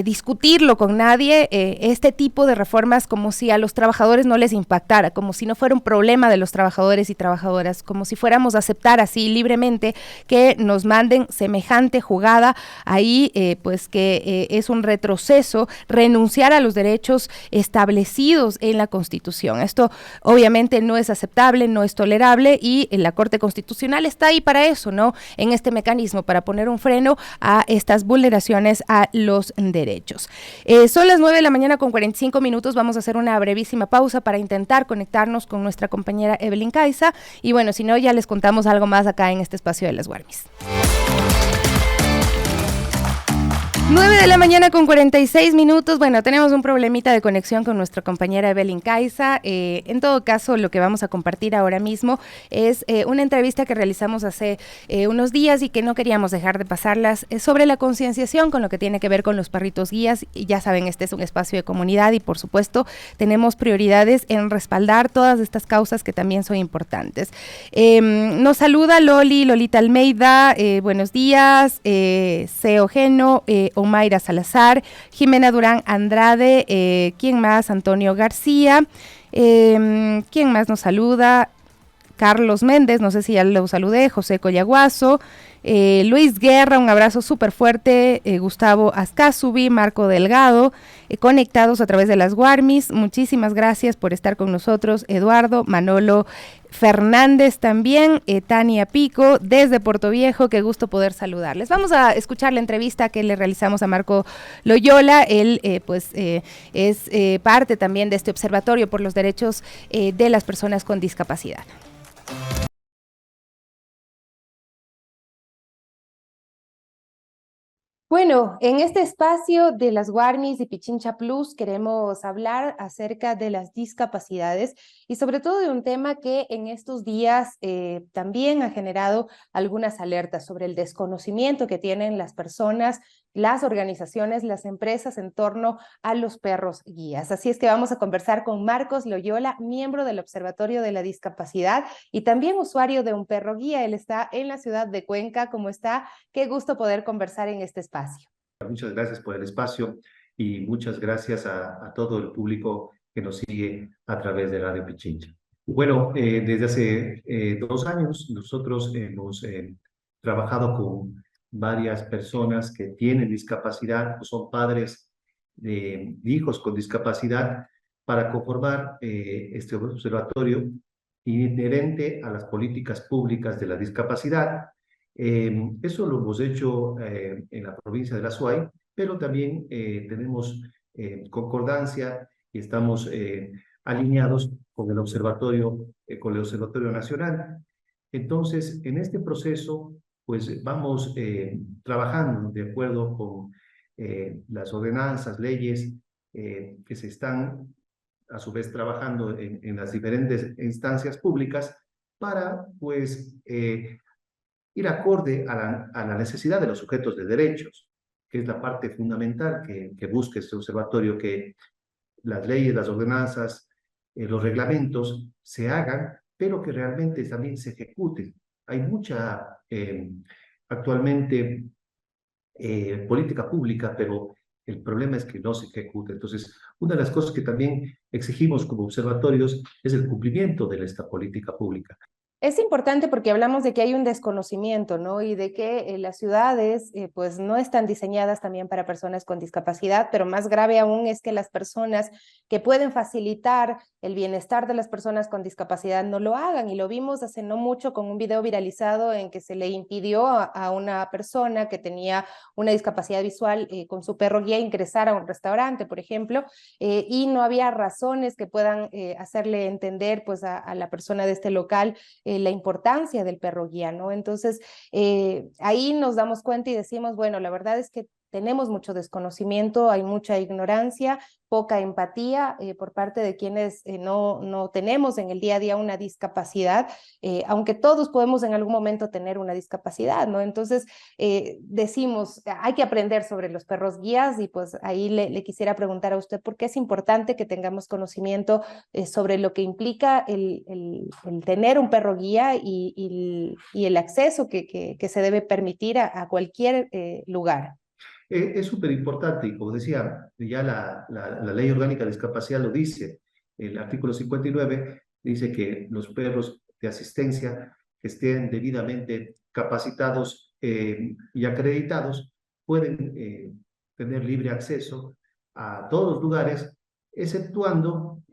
discutirlo con nadie, este tipo de reformas como si a los trabajadores no les impactara, como si no fuera un problema de los trabajadores y trabajadoras, como si fuéramos a aceptar así libremente que nos manden semejante jugada ahí, pues que es un retroceso, renunciar a los derechos establecidos en la Constitución. Esto obviamente no es aceptable, no es tolerable, y la Corte Constitucional está ahí para eso, ¿no? En este mecanismo, para poner un freno a estas vulneraciones a los derechos. Son las 9 de la mañana con 45 minutos, vamos a hacer una brevísima pausa para intentar conectarnos con nuestra compañera Evelyn Caiza, y bueno, si no, ya les contamos algo más acá en este espacio de las Guarmis. 9 de la mañana con 46 minutos, bueno, tenemos un problemita de conexión con nuestra compañera Evelyn Caiza. En todo caso, lo que vamos a compartir ahora mismo es una entrevista que realizamos hace unos días y que no queríamos dejar de pasarlas, sobre la concienciación con lo que tiene que ver con los perritos guías. Y ya saben, este es un espacio de comunidad y por supuesto tenemos prioridades en respaldar todas estas causas que también son importantes. Nos saluda Lolita Almeida, buenos días, Seo Geno, Omaira Salazar, Jimena Durán Andrade, ¿quién más? Antonio García, ¿quién más nos saluda? Carlos Méndez, no sé si ya lo saludé, José Coyaguazo, Luis Guerra, un abrazo súper fuerte, Gustavo Azcazubi, Marco Delgado, conectados a través de las Guarmis, muchísimas gracias por estar con nosotros, Eduardo, Manolo Fernández también, Tania Pico, desde Puerto Viejo, qué gusto poder saludarles. Vamos a escuchar la entrevista que le realizamos a Marco Loyola, él es parte también de este observatorio por los derechos de las personas con discapacidad. Bueno, en este espacio de las Guarmis y Pichincha Plus queremos hablar acerca de las discapacidades y sobre todo de un tema que en estos días también ha generado algunas alertas sobre el desconocimiento que tienen las personas, las organizaciones, las empresas en torno a los perros guías. Así es que vamos a conversar con Marcos Loyola, miembro del Observatorio de la Discapacidad y también usuario de un perro guía. Él está en la ciudad de Cuenca. ¿Cómo está? Qué gusto poder conversar en este espacio. Muchas gracias por el espacio y muchas gracias a todo el público que nos sigue a través de Radio Pichincha. Bueno, desde hace 2 años nosotros hemos trabajado con varias personas que tienen discapacidad o son padres de hijos con discapacidad para conformar este observatorio inherente a las políticas públicas de la discapacidad. Eso lo hemos hecho en la provincia de la Suay, pero también tenemos concordancia y estamos alineados con el Observatorio Nacional. Entonces, en este proceso, pues vamos trabajando de acuerdo con las ordenanzas, leyes que se están a su vez trabajando en las diferentes instancias públicas para, pues, ir acorde a la necesidad de los sujetos de derechos, que es la parte fundamental que busca este observatorio, que las leyes, las ordenanzas, los reglamentos se hagan, pero que realmente también se ejecuten. Hay mucha actualmente política pública, pero el problema es que no se ejecuta. Entonces, una de las cosas que también exigimos como observatorios es el cumplimiento de esta política pública. Es importante porque hablamos de que hay un desconocimiento, ¿no? Y de que las ciudades, pues, no están diseñadas también para personas con discapacidad, pero más grave aún es que las personas que pueden facilitar el bienestar de las personas con discapacidad no lo hagan. Y lo vimos hace no mucho con un video viralizado en que se le impidió a una persona que tenía una discapacidad visual con su perro guía ingresar a un restaurante, por ejemplo, y no había razones que puedan hacerle entender, pues, a la persona de este local la importancia del perro guía, ¿no? Entonces, ahí nos damos cuenta y decimos, bueno, la verdad es que tenemos mucho desconocimiento, hay mucha ignorancia, poca empatía por parte de quienes no tenemos en el día a día una discapacidad, aunque todos podemos en algún momento tener una discapacidad, ¿no? Entonces, decimos, hay que aprender sobre los perros guías y pues ahí le quisiera preguntar a usted por qué es importante que tengamos conocimiento sobre lo que implica el tener un perro guía y el acceso que se debe permitir a cualquier lugar. Es súper importante y como decía, ya la Ley Orgánica de Discapacidad lo dice, el artículo 59 dice que los perros de asistencia que estén debidamente capacitados y acreditados pueden tener libre acceso a todos los lugares, exceptuando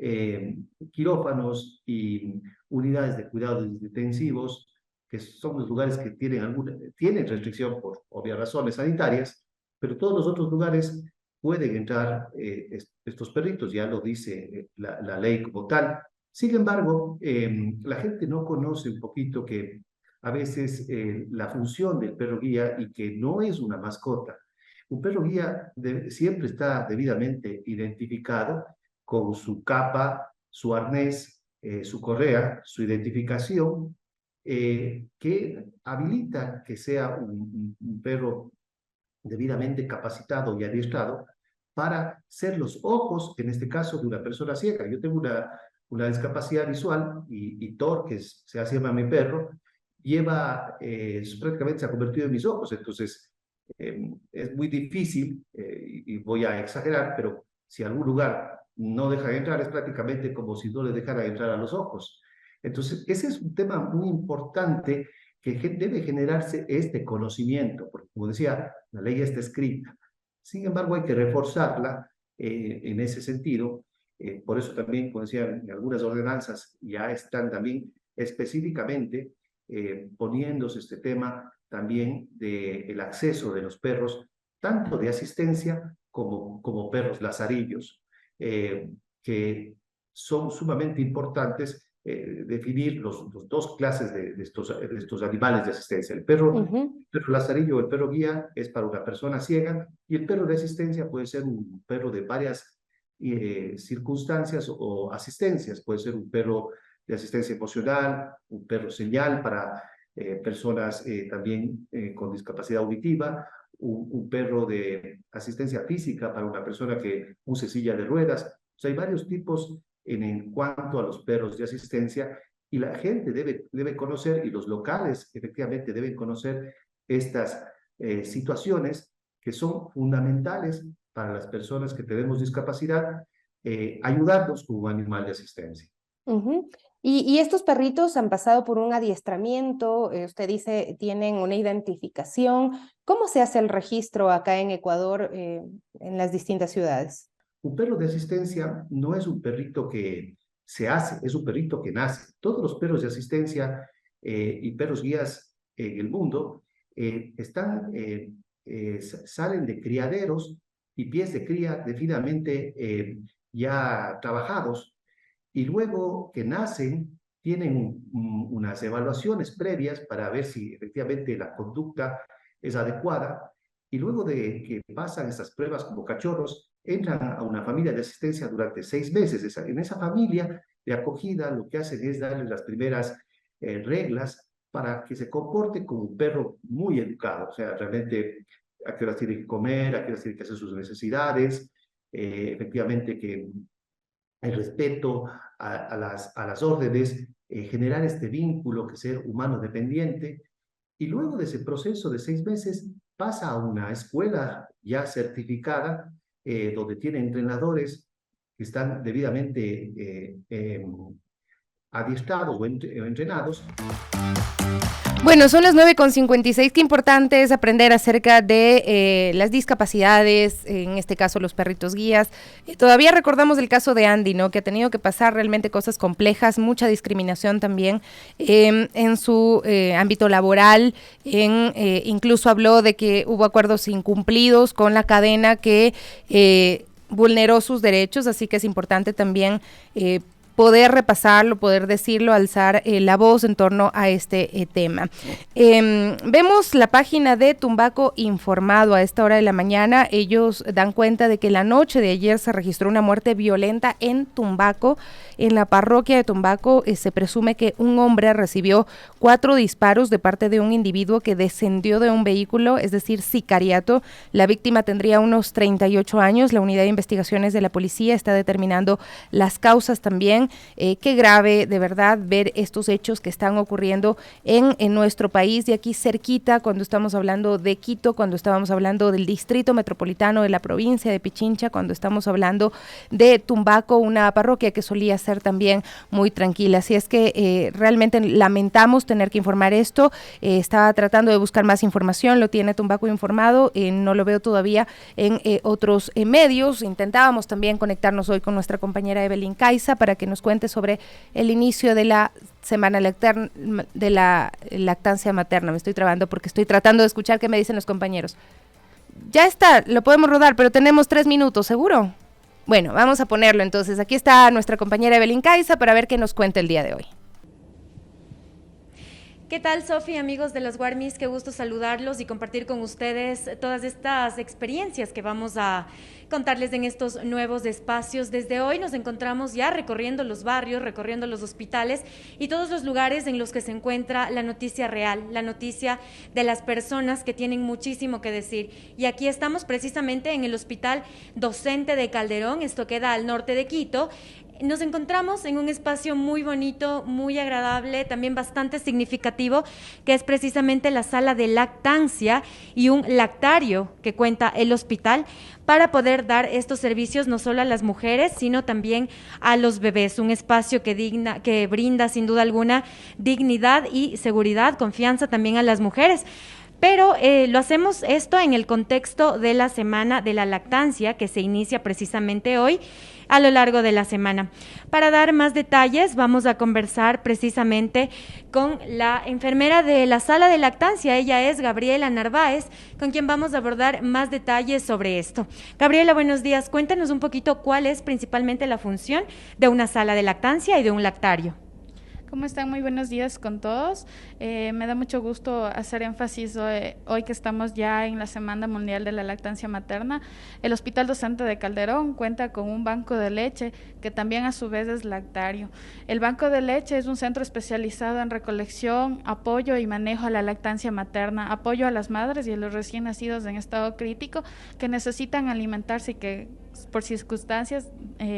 quirófanos y unidades de cuidados intensivos, que son los lugares que tienen restricción por obvias razones sanitarias, pero todos los otros lugares pueden entrar estos perritos, ya lo dice la ley como tal. Sin embargo, la gente no conoce un poquito que a veces la función del perro guía y que no es una mascota. Un perro guía siempre está debidamente identificado con su capa, su arnés, su correa, su identificación, que habilita que sea un perro debidamente capacitado y adiestrado para ser los ojos, en este caso, de una persona ciega. Yo tengo una discapacidad visual y Thor, que se llama mi perro, prácticamente se ha convertido en mis ojos. Entonces, es muy difícil, y voy a exagerar, pero si algún lugar no deja entrar, es prácticamente como si no le dejara entrar a los ojos. Entonces, ese es un tema muy importante que debe generarse este conocimiento, porque como decía, la ley está escrita. Sin embargo, hay que reforzarla en ese sentido. Por eso también, como decía, en algunas ordenanzas ya están también específicamente poniéndose este tema también del acceso de los perros, tanto de asistencia como perros lazarillos, que son sumamente importantes definir los dos clases de estos animales de asistencia. El perro lazarillo o el perro guía es para una persona ciega, y el perro de asistencia puede ser un perro de varias circunstancias o asistencias. Puede ser un perro de asistencia emocional, un perro señal para personas también con discapacidad auditiva, un perro de asistencia física para una persona que use silla de ruedas. O sea, hay varios tipos en cuanto a los perros de asistencia, y la gente debe conocer, y los locales efectivamente deben conocer estas situaciones que son fundamentales para las personas que tenemos discapacidad, ayudarnos con un animal de asistencia. Y estos perritos han pasado por un adiestramiento, usted dice, tienen una identificación. ¿Cómo se hace el registro acá en Ecuador, en las distintas ciudades? Un perro de asistencia no es un perrito que se hace, es un perrito que nace. Todos los perros de asistencia y perros guías en el mundo salen de criaderos y pies de cría debidamente ya trabajados, y luego que nacen tienen unas evaluaciones previas para ver si efectivamente la conducta es adecuada, y luego de que pasan estas pruebas como cachorros, entran a una familia de asistencia durante 6 meses. En esa familia de acogida lo que hacen es darle las primeras reglas para que se comporte como un perro muy educado. O sea, realmente a qué horas tiene que comer, a qué horas tiene que hacer sus necesidades, efectivamente que el respeto a las órdenes, generar este vínculo que ser humano dependiente. Y luego de ese proceso de 6 meses pasa a una escuela ya certificada, donde tiene entrenadores que están debidamente adiestrados o entrenados. Bueno, son las 9:56. Qué importante es aprender acerca de las discapacidades, en este caso los perritos guías. Todavía recordamos el caso de Andy, ¿no? Que ha tenido que pasar realmente cosas complejas, mucha discriminación también en su ámbito laboral. Incluso habló de que hubo acuerdos incumplidos con la cadena que vulneró sus derechos, así que es importante también poder repasarlo, poder decirlo, alzar la voz en torno a este tema. Vemos la página de Tumbaco Informado a esta hora de la mañana. Ellos dan cuenta de que la noche de ayer se registró una muerte violenta en Tumbaco. En la parroquia de Tumbaco se presume que un hombre recibió 4 disparos de parte de un individuo que descendió de un vehículo, es decir, sicariato. La víctima tendría unos 38 años. La unidad de investigaciones de la policía está determinando las causas también. Qué grave, de verdad, ver estos hechos que están ocurriendo en nuestro país, de aquí cerquita, cuando estamos hablando de Quito, cuando estábamos hablando del distrito metropolitano de la provincia de Pichincha, cuando estamos hablando de Tumbaco, una parroquia que solía ser también muy tranquila. Así es que realmente lamentamos tener que informar esto. Estaba tratando de buscar más información, lo tiene Tumbaco Informado, no lo veo todavía en otros medios. Intentábamos también conectarnos hoy con nuestra compañera Evelyn Caiza para que nos cuente sobre el inicio de la semana de la lactancia materna. Me estoy trabando porque estoy tratando de escuchar qué me dicen los compañeros. Ya está, lo podemos rodar, pero tenemos 3 minutos, ¿seguro? Bueno, vamos a ponerlo entonces. Aquí está nuestra compañera Evelyn Caiza para ver qué nos cuenta el día de hoy. ¿Qué tal, Sofi, amigos de las Guarmis? Qué gusto saludarlos y compartir con ustedes todas estas experiencias que vamos a contarles en estos nuevos espacios. Desde hoy nos encontramos ya recorriendo los barrios, recorriendo los hospitales y todos los lugares en los que se encuentra la noticia real, la noticia de las personas que tienen muchísimo que decir. Y aquí estamos precisamente en el Hospital Docente de Calderón, esto queda al norte de Quito. Nos encontramos en un espacio muy bonito, muy agradable, también bastante significativo, que es precisamente la sala de lactancia y un lactario que cuenta el hospital para poder dar estos servicios no solo a las mujeres, sino también a los bebés. Un espacio que brinda sin duda alguna dignidad y seguridad, confianza también a las mujeres. Pero lo hacemos esto en el contexto de la Semana de la Lactancia, que se inicia precisamente hoy a lo largo de la semana. Para dar más detalles, vamos a conversar precisamente con la enfermera de la sala de lactancia. Ella es Gabriela Narváez, con quien vamos a abordar más detalles sobre esto. Gabriela, buenos días. Cuéntanos un poquito cuál es principalmente la función de una sala de lactancia y de un lactario. ¿Cómo están? Muy buenos días con todos. Me da mucho gusto hacer énfasis hoy que estamos ya en la Semana Mundial de la Lactancia Materna. El Hospital Docente de Calderón cuenta con un banco de leche que también a su vez es lactario. El banco de leche es un centro especializado en recolección, apoyo y manejo a la lactancia materna, apoyo a las madres y a los recién nacidos en estado crítico que necesitan alimentarse y que por circunstancias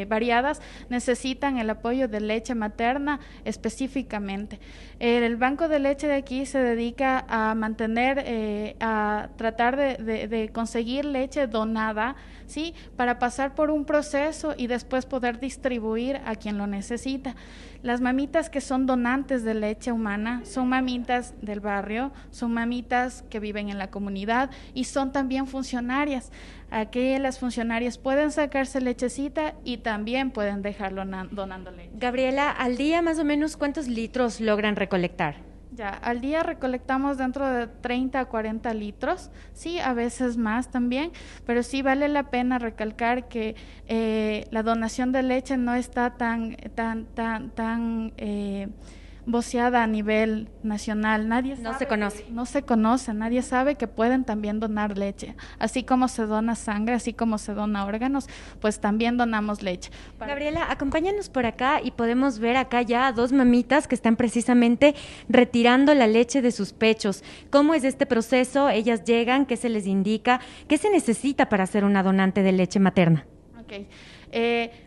variadas necesitan el apoyo de leche materna específicamente. El banco de leche de aquí se dedica a mantener, a tratar de conseguir leche donada, ¿sí? Para pasar por un proceso y después poder distribuir a quien lo necesita. Las mamitas que son donantes de leche humana son mamitas del barrio, son mamitas que viven en la comunidad y son también funcionarias. Aquí las funcionarias pueden sacarse lechecita y también pueden dejarlo donando leche. Gabriela, al día más o menos ¿cuántos litros logran recolectar? Ya, al día recolectamos dentro de 30 a 40 litros, sí, a veces más también, pero sí vale la pena recalcar que la donación de leche no está tan voceada a nivel nacional. Nadie sabe, no se conoce, nadie sabe que pueden también donar leche, así como se dona sangre, así como se dona órganos, pues también donamos leche. Gabriela, acompáñanos por acá y podemos ver acá ya a dos mamitas que están precisamente retirando la leche de sus pechos. ¿Cómo es este proceso? Ellas llegan, ¿qué se les indica? ¿Qué se necesita para ser una donante de leche materna? Okay.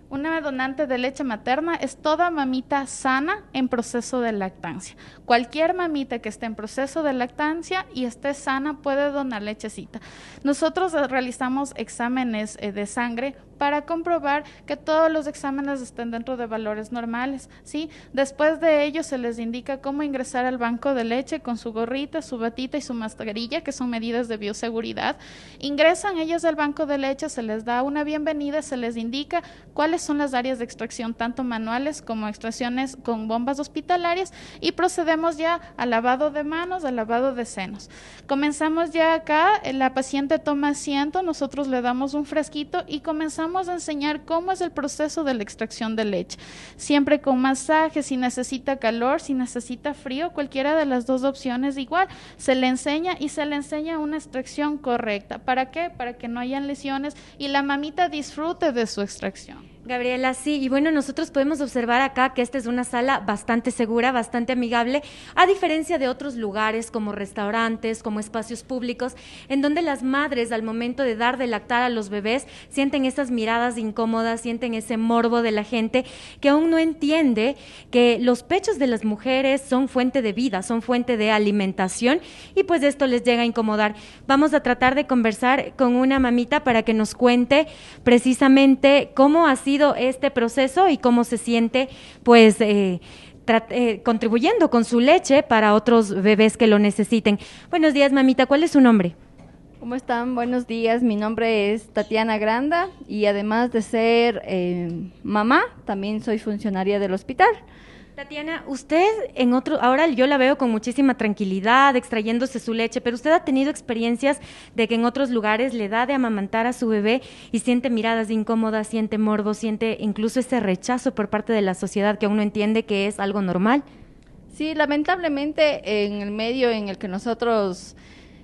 Una donante de leche materna es toda mamita sana en proceso de lactancia. Cualquier mamita que esté en proceso de lactancia y esté sana puede donar lechecita. Nosotros realizamos exámenes de sangre para comprobar que todos los exámenes estén dentro de valores normales, ¿sí? Después de ello se les indica cómo ingresar al banco de leche con su gorrita, su batita y su mascarilla, que son medidas de bioseguridad. Ingresan ellos al banco de leche, se les da una bienvenida, se les indica cuáles son las áreas de extracción, tanto manuales como extracciones con bombas hospitalarias, y procedemos ya al lavado de manos, al lavado de senos. Comenzamos ya acá, la paciente toma asiento, nosotros le damos un frasquito y comenzamos a enseñar cómo es el proceso de la extracción de leche, siempre con masaje, si necesita calor, si necesita frío, cualquiera de las dos opciones igual, se le enseña y se le enseña una extracción correcta. ¿Para qué? Para que no hayan lesiones y la mamita disfrute de su extracción. Gabriela, sí, y bueno, nosotros podemos observar acá que esta es una sala bastante segura, bastante amigable, a diferencia de otros lugares como restaurantes, como espacios públicos, en donde las madres al momento de dar de lactar a los bebés sienten esas miradas incómodas, sienten ese morbo de la gente que aún no entiende que los pechos de las mujeres son fuente de vida, son fuente de alimentación y pues esto les llega a incomodar. Vamos a tratar de conversar con una mamita para que nos cuente precisamente cómo ha sido este proceso y cómo se siente pues contribuyendo con su leche para otros bebés que lo necesiten. Buenos días, mamita, ¿cuál es su nombre? ¿Cómo están? Buenos días, mi nombre es Tatiana Granda y además de ser mamá, también soy funcionaria del hospital. Tatiana, usted ahora yo la veo con muchísima tranquilidad, extrayéndose su leche, pero usted ha tenido experiencias de que en otros lugares le da de amamantar a su bebé y siente miradas incómodas, siente morbo, siente incluso ese rechazo por parte de la sociedad que aún no entiende que es algo normal. Sí, lamentablemente en el medio en el que nosotros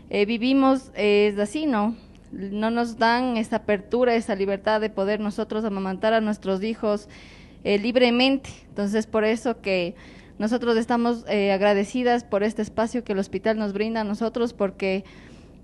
vivimos es así, ¿no? No nos dan esa apertura, esa libertad de poder nosotros amamantar a nuestros hijos libremente. Entonces, por eso que nosotros estamos agradecidas por este espacio que el hospital nos brinda a nosotros, porque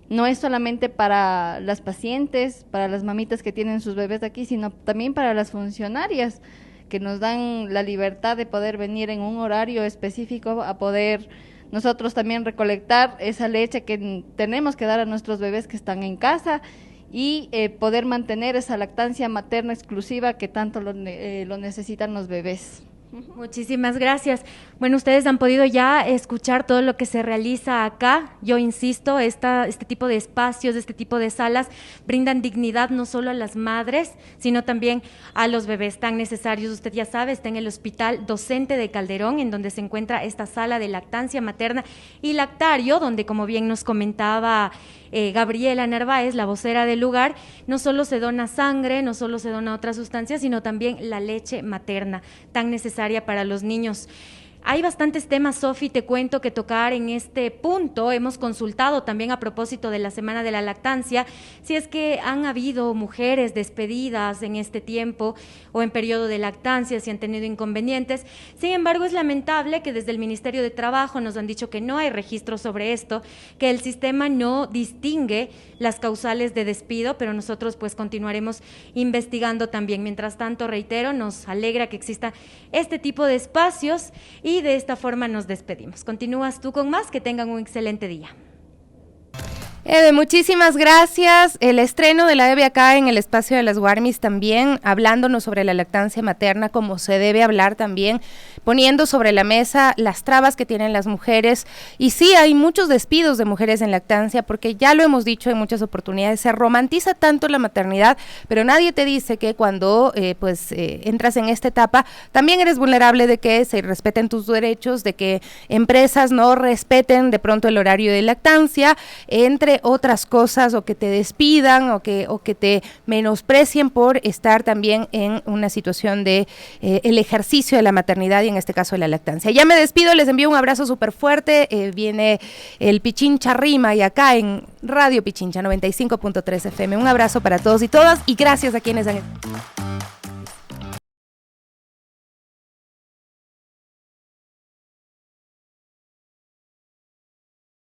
no es solamente para las pacientes, para las mamitas que tienen sus bebés aquí, sino también para las funcionarias que nos dan la libertad de poder venir en un horario específico a poder nosotros también recolectar esa leche que tenemos que dar a nuestros bebés que están en casa y poder mantener esa lactancia materna exclusiva que tanto lo necesitan los bebés. Muchísimas gracias. Bueno, ustedes han podido ya escuchar todo lo que se realiza acá. Yo insisto, este tipo de espacios, este tipo de salas brindan dignidad no solo a las madres, sino también a los bebés tan necesarios. Usted ya sabe, está en el Hospital Docente de Calderón, en donde se encuentra esta sala de lactancia materna y lactario, donde, como bien nos comentaba Gabriela Narváez, la vocera del lugar, no solo se dona sangre, no solo se dona otra sustancia, sino también la leche materna, tan necesaria para los niños. Hay bastantes temas, Sofi, te cuento, que tocar en este punto. Hemos consultado también a propósito de la Semana de la Lactancia, si es que han habido mujeres despedidas en este tiempo o en periodo de lactancia, si han tenido inconvenientes. Sin embargo, es lamentable que desde el Ministerio de Trabajo nos han dicho que no hay registro sobre esto, que el sistema no distingue las causales de despido, pero nosotros pues continuaremos investigando también. Mientras tanto, reitero, nos alegra que exista este tipo de espacios y de esta forma nos despedimos. Continúas tú con más, que tengan un excelente día. Eve, muchísimas gracias. El estreno de la Eve acá en el espacio de las Guarmis también, hablándonos sobre la lactancia materna, como se debe hablar también, poniendo sobre la mesa las trabas que tienen las mujeres. Y sí, hay muchos despidos de mujeres en lactancia, porque ya lo hemos dicho en muchas oportunidades, se romantiza tanto la maternidad, pero nadie te dice que cuando entras en esta etapa, también eres vulnerable de que se respeten tus derechos, de que empresas no respeten de pronto el horario de lactancia, entre otras cosas, o que te despidan o que te menosprecien por estar también en una situación de el ejercicio de la maternidad y en este caso de la lactancia. Ya me despido, les envío un abrazo súper fuerte, viene el Pichincha Rima y acá en Radio Pichincha 95.3 FM. Un abrazo para todos y todas y gracias a quienes han